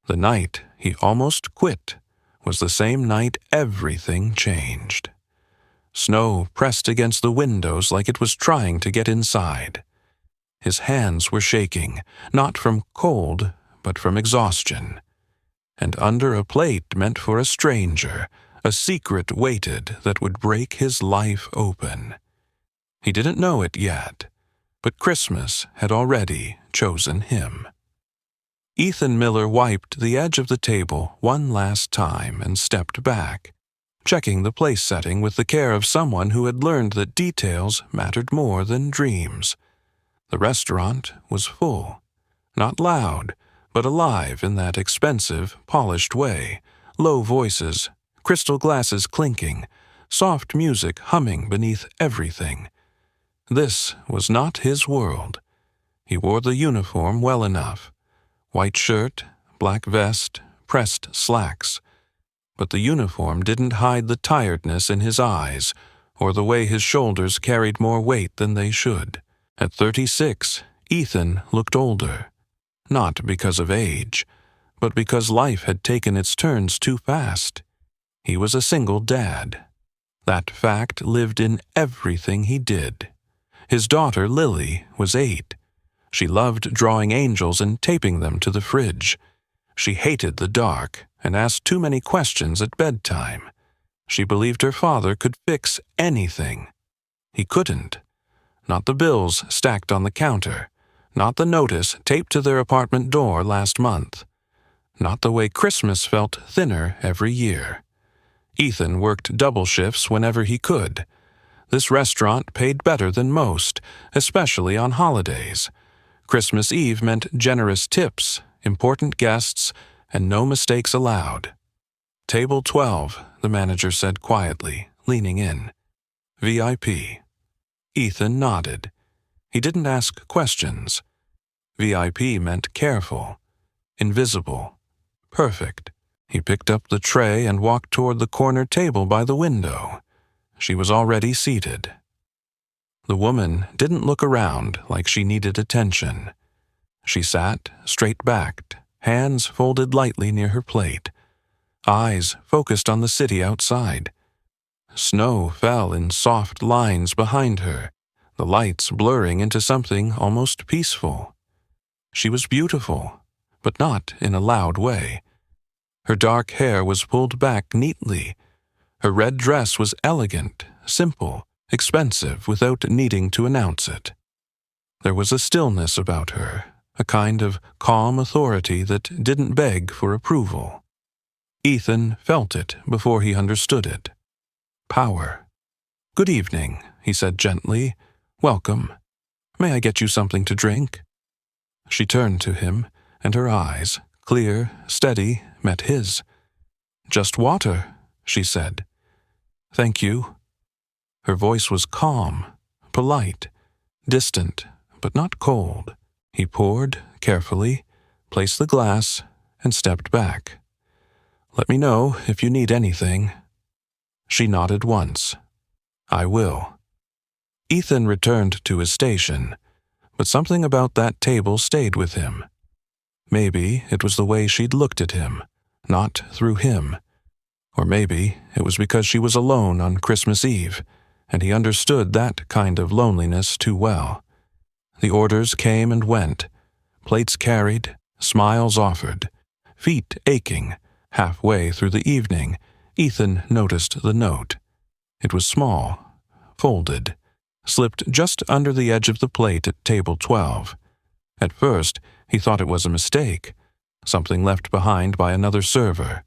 The night he almost quit was the same night everything changed. Snow pressed against the windows like it was trying to get inside. His hands were shaking, not from cold, but from exhaustion. And under a plate meant for a stranger, a secret waited that would break his life open. He didn't know it yet, but Christmas had already chosen him. Ethan Miller wiped the edge of the table one last time and stepped back, checking the place setting with the care of someone who had learned that details mattered more than dreams. The restaurant was full, not loud, but alive in that expensive, polished way, low voices, crystal glasses clinking, soft music humming beneath everything. This was not his world. He wore the uniform well enough. White shirt, black vest, pressed slacks. But the uniform didn't hide the tiredness in his eyes or the way his shoulders carried more weight than they should. At 36, Ethan looked older. Not because of age, but because life had taken its turns too fast. He was a single dad. That fact lived in everything he did. His daughter, Lily, was 8. She loved drawing angels and taping them to the fridge. She hated the dark and asked too many questions at bedtime. She believed her father could fix anything. He couldn't. Not the bills stacked on the counter. Not the notice taped to their apartment door last month. Not the way Christmas felt thinner every year. Ethan worked double shifts whenever he could. This restaurant paid better than most, especially on holidays. Christmas Eve meant generous tips, important guests, and no mistakes allowed. Table 12, the manager said quietly, leaning in. VIP. Ethan nodded. He didn't ask questions. VIP meant careful, invisible, perfect. He picked up the tray and walked toward the corner table by the window. She was already seated. The woman didn't look around like she needed attention. She sat straight-backed, hands folded lightly near her plate, eyes focused on the city outside. Snow fell in soft lines behind her, the lights blurring into something almost peaceful. She was beautiful, but not in a loud way. Her dark hair was pulled back neatly. Her red dress was elegant, simple, expensive without needing to announce it. There was a stillness about her, a kind of calm authority that didn't beg for approval. Ethan felt it before he understood it. Power. "Good evening," he said gently. "Welcome. May I get you something to drink?" She turned to him, and her eyes, clear, steady, met his. "Just water," she said. "Thank you." Her voice was calm, polite, distant, but not cold. He poured carefully, placed the glass, and stepped back. "Let me know if you need anything." She nodded once. "I will." Ethan returned to his station, but something about that table stayed with him. Maybe it was the way she'd looked at him, not through him. Or maybe it was because she was alone on Christmas Eve, and he understood that kind of loneliness too well. The orders came and went, plates carried, smiles offered, feet aching. Halfway through the evening, Ethan noticed the note. It was small, folded, slipped just under the edge of the plate at table 12. At first, he thought it was a mistake, something left behind by another server.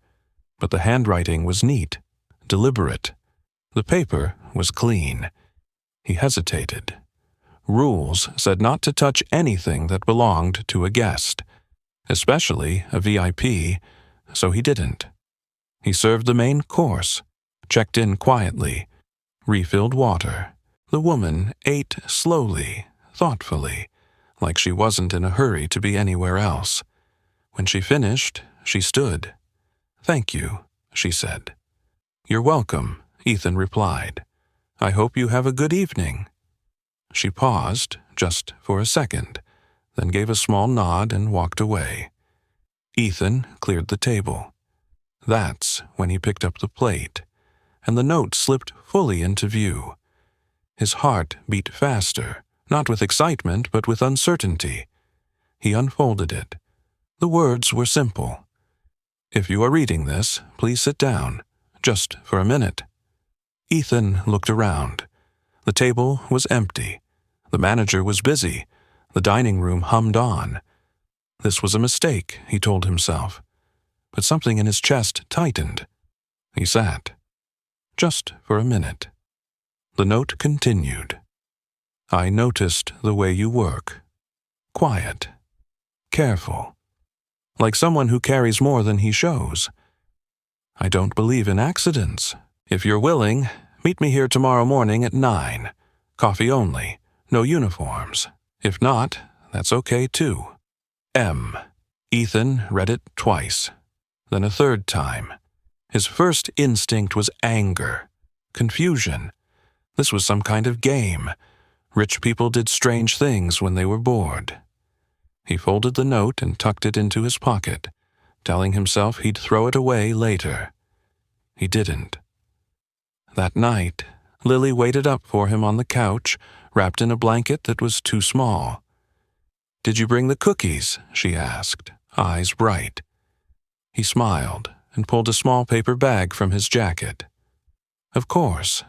But the handwriting was neat, deliberate. The paper was clean. He hesitated. Rules said not to touch anything that belonged to a guest, especially a VIP, so he didn't. He served the main course, checked in quietly, refilled water. The woman ate slowly, thoughtfully, like she wasn't in a hurry to be anywhere else. When she finished, she stood. "Thank you," she said. "You're welcome," Ethan replied. "I hope you have a good evening." She paused, just for a second, then gave a small nod and walked away. Ethan cleared the table. That's when he picked up the plate, and the note slipped fully into view. His heart beat faster, not with excitement but with uncertainty. He unfolded it. The words were simple. "If you are reading this, please sit down, just for a minute." Ethan looked around. The table was empty. The manager was busy. The dining room hummed on. This was a mistake, he told himself. But something in his chest tightened. He sat. Just for a minute. The note continued. "I noticed the way you work. Quiet. Careful. Like someone who carries more than he shows. I don't believe in accidents. If you're willing, meet me here tomorrow morning at 9. Coffee only. No uniforms. If not, that's okay too. M." Ethan read it twice, then a third time. His first instinct was anger, confusion. This was some kind of game. Rich people did strange things when they were bored. He folded the note and tucked it into his pocket, telling himself he'd throw it away later. He didn't. That night, Lily waited up for him on the couch, wrapped in a blanket that was too small. "Did you bring the cookies?" she asked, eyes bright. He smiled and pulled a small paper bag from his jacket. Of course.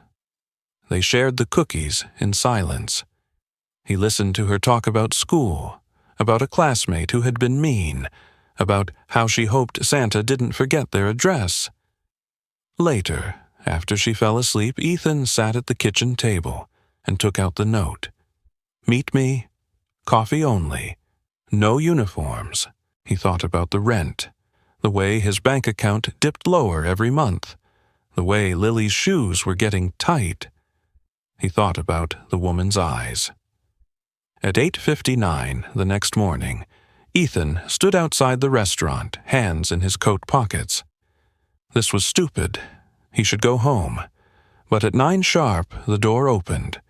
They shared the cookies in silence. He listened to her talk about school, about a classmate who had been mean, about how she hoped Santa didn't forget their address. Later, after she fell asleep, Ethan sat at the kitchen table and took out the note. "Meet me. Coffee only. No uniforms." He thought about the rent, the way his bank account dipped lower every month, the way Lily's shoes were getting tight. He thought about the woman's eyes. At 8:59 the next morning, Ethan stood outside the restaurant, hands in his coat pockets. This was stupid. He should go home. But at 9 sharp, the door opened.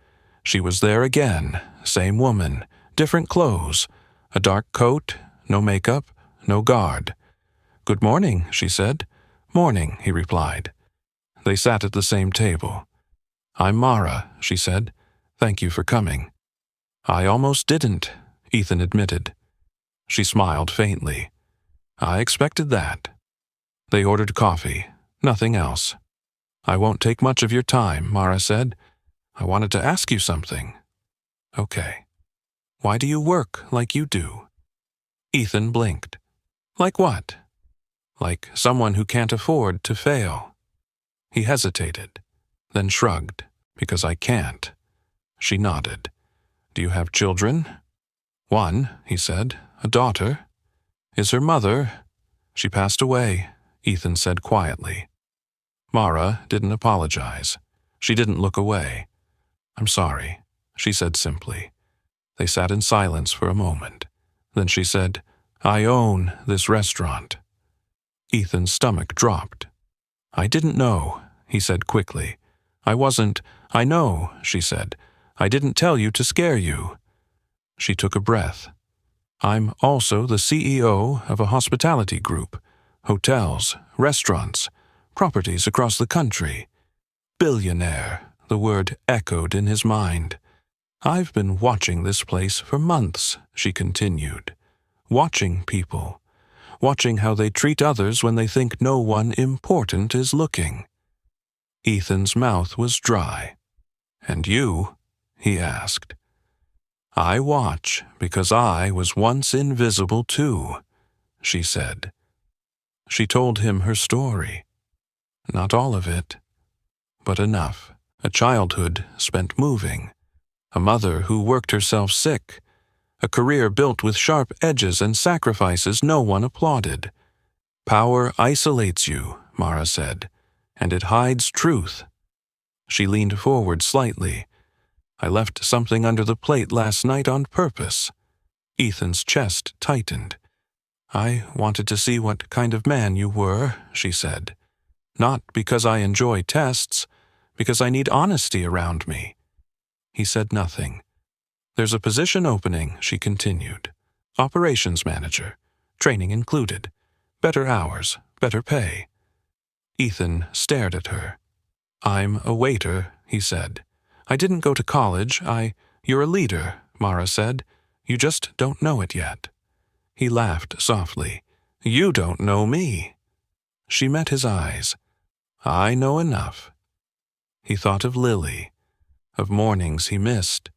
She was there again, same woman, different clothes, a dark coat, no makeup, no guard. "Good morning," she said. "Morning," he replied. They sat at the same table. "I'm Mara," she said. "Thank you for coming." "I almost didn't," Ethan admitted. She smiled faintly. "I expected that." They ordered coffee, nothing else. "I won't take much of your time," Mara said. "I wanted to ask you something." "Okay. Why do you work like you do?" Ethan blinked. "Like what?" "Like someone who can't afford to fail." He hesitated, then shrugged. "Because I can't." She nodded. "Do you have children?" "One," he said. "A daughter." "Is her mother?" "She passed away," Ethan said quietly. Mara didn't apologize. She didn't look away. "I'm sorry," she said simply. They sat in silence for a moment. Then she said, "I own this restaurant." Ethan's stomach dropped. "I didn't know," he said quickly. I know," she said. "I didn't tell you to scare you." She took a breath. "I'm also the CEO of a hospitality group. Hotels, restaurants, properties across the country. Billionaire," the word echoed in his mind. "I've been watching this place for months," she continued. "Watching people. Watching how they treat others when they think no one important is looking." Ethan's mouth was dry. "And you?" he asked. "I watch because I was once invisible too," she said. She told him her story. Not all of it, but enough. A childhood spent moving. A mother who worked herself sick. A career built with sharp edges and sacrifices no one applauded. "Power isolates you," Mara said, "and it hides truth." She leaned forward slightly. "I left something under the plate last night on purpose." Ethan's chest tightened. "I wanted to see what kind of man you were," she said. "Not because I enjoy tests, because I need honesty around me." He said nothing. "There's a position opening," she continued. "Operations manager, training included. Better hours, better pay. Ethan stared at her. "I'm a waiter," he said. "I didn't go to college. You're a leader," Mara said. "You just don't know it yet." He laughed softly. "You don't know me." She met his eyes. "I know enough." He thought of Lily, of mornings he missed,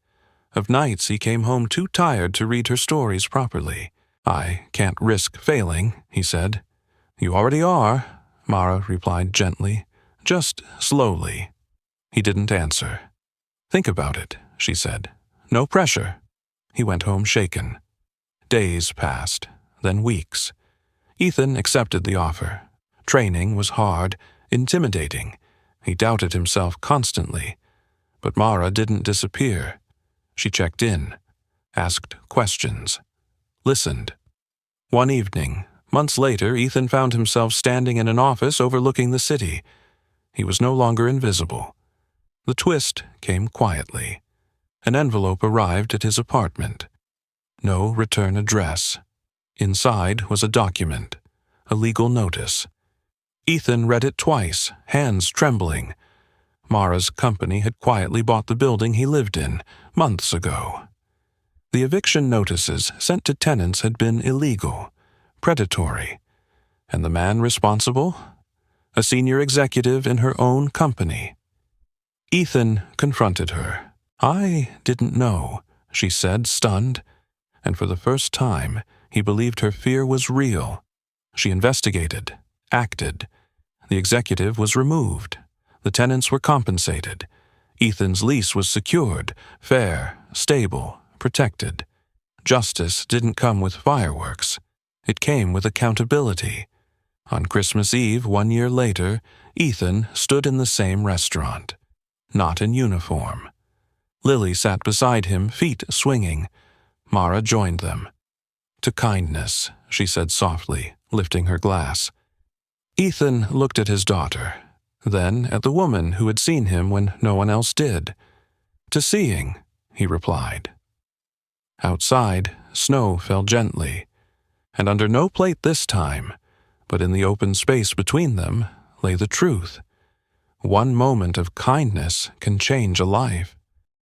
of nights he came home too tired to read her stories properly. "I can't risk failing," he said. "You already are," Mara replied gently. "Just slowly." He didn't answer. "Think about it," she said. "No pressure." He went home shaken. Days passed, then weeks. Ethan accepted the offer. Training was hard, intimidating. He doubted himself constantly. But Mara didn't disappear. She checked in, asked questions, listened. One evening, months later, Ethan found himself standing in an office overlooking the city. He was no longer invisible. The twist came quietly. An envelope arrived at his apartment. No return address. Inside was a document, a legal notice. Ethan read it twice, hands trembling. Mara's company had quietly bought the building he lived in months ago. The eviction notices sent to tenants had been illegal, predatory. And the man responsible? A senior executive in her own company. Ethan confronted her. "I didn't know," she said, stunned. And for the first time, he believed her fear was real. She investigated, acted. The executive was removed. The tenants were compensated. Ethan's lease was secured, fair, stable, protected. Justice didn't come with fireworks. It came with accountability. On Christmas Eve, 1 year later, Ethan stood in the same restaurant. Not in uniform. Lily sat beside him, feet swinging. Mara joined them. "To kindness," she said softly, lifting her glass. Ethan looked at his daughter, then at the woman who had seen him when no one else did. "To seeing," he replied. Outside, snow fell gently, and under no plate this time, but in the open space between them lay the truth. One moment of kindness can change a life.